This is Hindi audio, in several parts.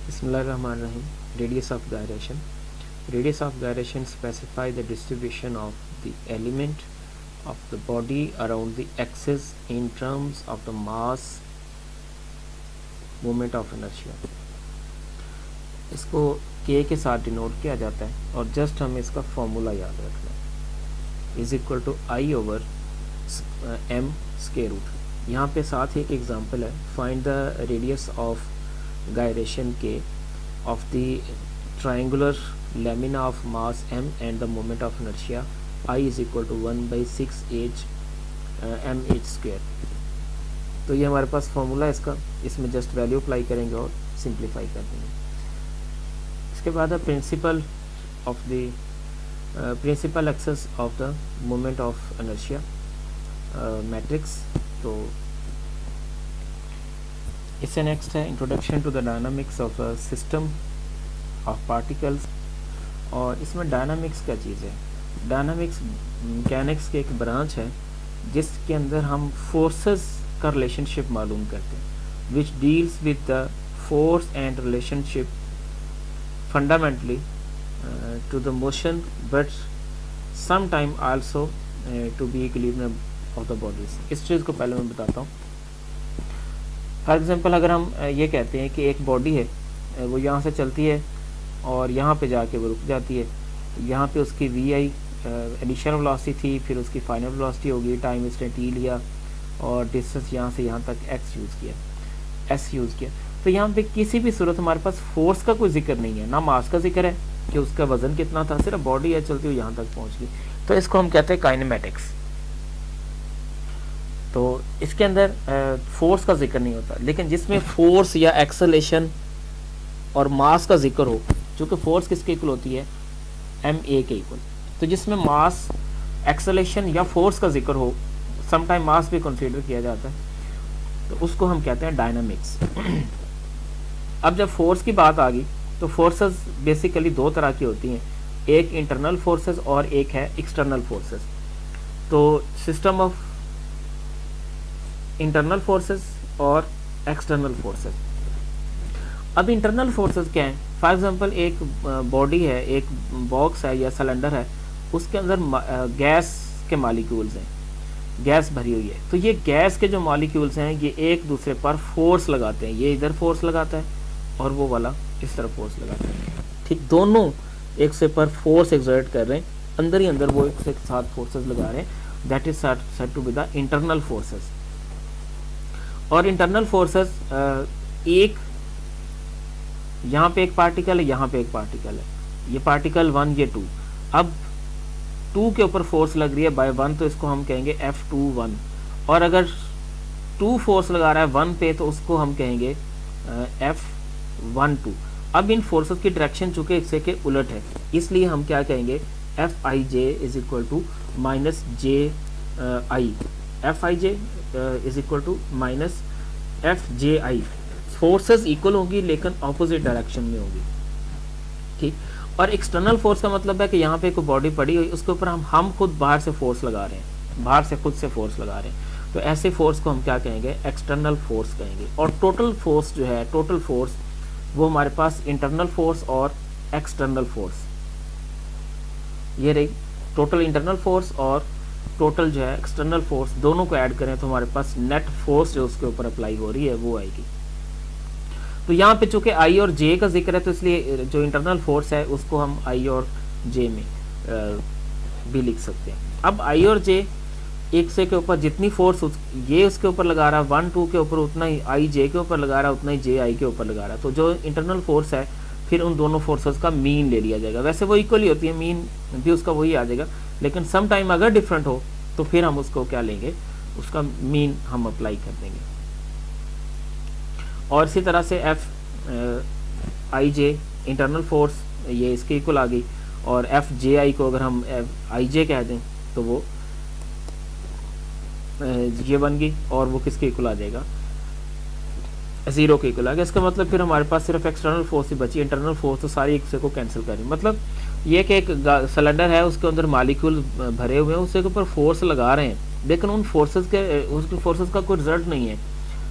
Bismillahirrahmanirrahim. Radius of gyration. Radius of gyration specify the distribution of the element of the body around the axis in terms of the mass, moment of inertia. इसको k के साथ डिनोट किया जाता है और जस्ट हमें इसका फॉर्मूला याद रखना है, is equal to I over m square root. यहाँ पे साथ ही एक एग्जांपल है, find the radius of gyration k of the triangular lamina of mass m and the moment of inertia I is equal to 1 by 6 h mh square। तो ये हमारे पास फॉर्मूला है इसका, इसमें जस्ट वैल्यू अप्लाई करेंगे और सिंप्लीफाई कर देंगे। इसके बाद principal of the principal axes of the moment of inertia matrix. तो इससे नेक्स्ट है introduction to the dynamics of a system of particles. और इसमें डायनामिक्स क्या चीज़ है? डायनामिक्स मैकेनिक्स के एक ब्रांच है जिसके अंदर हम फोर्सेस का रिलेशनशिप मालूम करते हैं, which deals with the force and relationship fundamentally to the motion but some time also to be equilibrium of the bodies. इस चीज़ को पहले मैं बताता हूँ। फॉर एग्जांपल अगर हम ये कहते हैं कि एक बॉडी है, वो यहाँ से चलती है और यहाँ पे जाके वो रुक जाती है, यहाँ पे उसकी वी आई इनिशियल वेलोसिटी थी, फिर उसकी फाइनल वेलोसिटी होगी, टाइम इसने टी लिया और डिस्टेंस यहाँ से यहाँ तक एक्स यूज़ किया, एस यूज़ किया। तो यहाँ पे किसी भी सूरत हमारे पास फोर्स का कोई जिक्र नहीं है, ना मास का जिक्र है कि उसका वजन कितना था, सिर्फ बॉडी है चलती हुई यहाँ तक पहुँच गई। तो इसको हम कहते हैं काइनेमेटिक्स। तो इसके अंदर फोर्स का जिक्र नहीं होता, लेकिन जिसमें फोर्स या एक्सेलेरेशन और मास का जिक्र हो, चूँकि फोर्स किसके इक्वल होती है, एम ए के इक्वल, तो जिसमें मास, एक्सेलेरेशन या फोर्स का जिक्र हो, समटाइम मास भी कंसीडर किया जाता है, तो उसको हम कहते हैं डायनामिक्स। अब जब फोर्स की बात आ गई तो फोर्सेस बेसिकली दो तरह की होती हैं, एक इंटरनल फोर्सेस और एक है एक्सटर्नल फोर्सेस। तो सिस्टम ऑफ इंटरनल फोर्सेस और एक्सटर्नल फोर्सेस। अब इंटरनल फोर्सेस क्या हैं? फॉर एग्जांपल एक बॉडी है, एक बॉक्स है या सिलेंडर है, उसके अंदर गैस के मॉलिक्यूल्स हैं, गैस भरी हुई है। तो ये गैस के जो मॉलिक्यूल्स हैं ये एक दूसरे पर फोर्स लगाते हैं, ये इधर फोर्स लगाता है और वो वाला इस तरफ फोर्स लगाता है। ठीक, दोनों एक से पर फोर्स एक्सर्ट कर रहे हैं, अंदर ही अंदर वो एक से साथ फोर्सेस लगा रहे हैं। That is said to be the internal forces. और इंटरनल फोर्सेस एक यहाँ पे एक पार्टिकल है, यहाँ पे एक पार्टिकल है, ये पार्टिकल 1 ये 2। अब 2 के ऊपर फोर्स लग रही है बाय 1, तो इसको हम कहेंगे F21। और अगर 2 फोर्स लगा रहा है 1 पे तो उसको हम कहेंगे F12। अब इन फोर्सेस की डायरेक्शन चूंकि एक से के उलट है, इसलिए हम क्या कहेंगे, Fij is equal to minus J I, Fij is equal to minus Fji। Forces equal होगी लेकिन ऑपोजिट डायरेक्शन में होगी। ठीक, और एक्सटर्नल फोर्स का मतलब है कि यहाँ पे कोई बॉडी पड़ी हुई, उसके ऊपर हम खुद बाहर से फोर्स लगा रहे हैं, बाहर से खुद से फोर्स लगा रहे हैं, तो ऐसे फोर्स को हम क्या कहेंगे, एक्सटर्नल फोर्स कहेंगे। और टोटल फोर्स जो है, टोटल फोर्स वो हमारे पास इंटरनल फोर्स और एक्सटर्नल फोर्स, ये रही टोटल इंटरनल फोर्स और टोटल जो है एक्सटर्नल फोर्स, दोनों को ऐड करें तो हमारे पास नेट फोर्स जो उसके ऊपर अप्लाई हो रही है वो आएगी। तो यहाँ पे चूंकि आई और जे का जिक्र है, तो इसलिए जो इंटरनल फोर्स है उसको हम आई और जे में भी लिख सकते हैं। अब आई और जे एक से के ऊपर जितनी फोर्स ये उसके ऊपर लगा रहा है 1 2 के ऊपर, उतना ही आई जे के ऊपर लगा रहा है, उतना ही जे आई के ऊपर लगा रहा है। तो जो इंटरनल फोर्स है फिर उन दोनों फोर्सेस का मीन ले लिया जाएगा। वैसे वो इक्वली होती है, मीन भी उसका वही आ जाएगा, लेकिन सम टाइम अगर डिफरेंट हो तो फिर हम उसको क्या लेंगे, उसका मीन हम अप्लाई कर देंगे। और इसी तरह से F I J internal force ये इसके इक्वल आ गई, और एफ जे आई को अगर हम आई जे कह दें तो वो ये बन गई, और वो किसके इक्वल आ जाएगा, 0 के इक्वल आ गया। इसका मतलब फिर हमारे पास सिर्फ एक्सटर्नल फोर्स ही बची, इंटरनल फोर्स तो सारी एक से को कैंसिल करें। मतलब ये कि एक सिलेंडर है, उसके अंदर मॉलिक्यूल भरे हुए हैं, उसके ऊपर फोर्स लगा रहे हैं, लेकिन उन फोर्सेस के उसके फोर्सेस का कोई रिजल्ट नहीं है।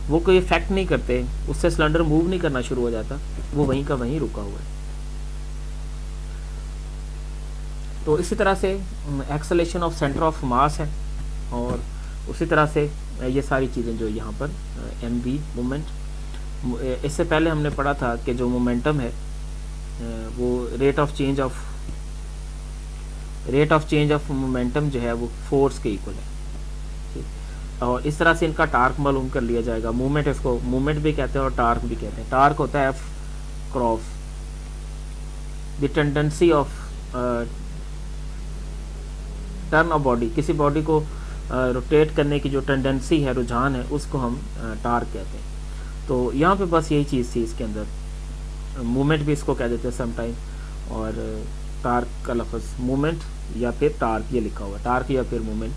वो कोई इफेक्ट नहीं करते, उससे सिलेंडर मूव नहीं करना शुरू हो जाता, वो वहीं का वहीं रुका हुआ है। तो इसी तरह से acceleration of centre of mass है, और उसी तरह से ये सारी चीज़ें जो यहाँ पर एम वी मोमेंट, इससे पहले हमने पढ़ा था कि जो मोमेंटम है वो rate of change of momentum जो है वो फोर्स के इक्वल है, ठीक। और इस तरह से इनका टार्क मालूम कर लिया जाएगा। मूवमेंट, इसको मूवमेंट भी कहते हैं और टार्क भी कहते हैं। टार्क होता है F cross the tendency of turn off body, किसी बॉडी को रोटेट करने की जो टेंडेंसी है, रुझान है, उसको हम टार्क कहते हैं। तो यहाँ पे बस यही चीज़ थी इसके अंदर। मूवमेंट भी इसको कह देते हैं समटाइम, और टार्क का लफ्ज़ मूवमेंट या फिर टार्क ये लिखा हुआ है, टार्क या फिर मूवमेंट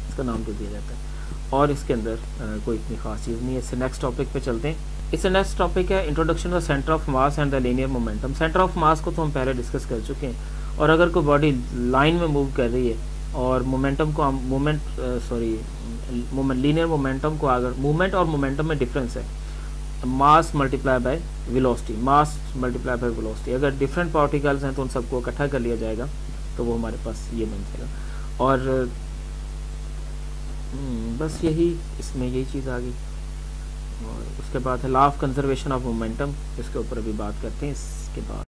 इसका नाम तो दिया जाता है। और इसके अंदर कोई इतनी खास चीज़ नहीं है। इससे नेक्स्ट टॉपिक पे चलते हैं। इससे नेक्स्ट टॉपिक है introduction of centre of mass and the linear momentum. Centre of mass को तो हम पहले डिस्कस कर चुके हैं, और अगर कोई बॉडी लाइन में मूव कर रही है और मोमेंटम को हम लीनियर मोमेंटम को, अगर मूवमेंट और मोमेंटम में डिफरेंस है, मास multiply by velocity, mass multiply by velocity. अगर डिफरेंट पार्टिकल्स हैं तो उन सबको इकट्ठा कर लिया जाएगा, तो वो हमारे पास ये बन जाएगा। और बस यही, इसमें यही चीज़ आ गई। और उसके बाद है law of conservation of momentum, इसके ऊपर अभी बात करते हैं इसके बाद।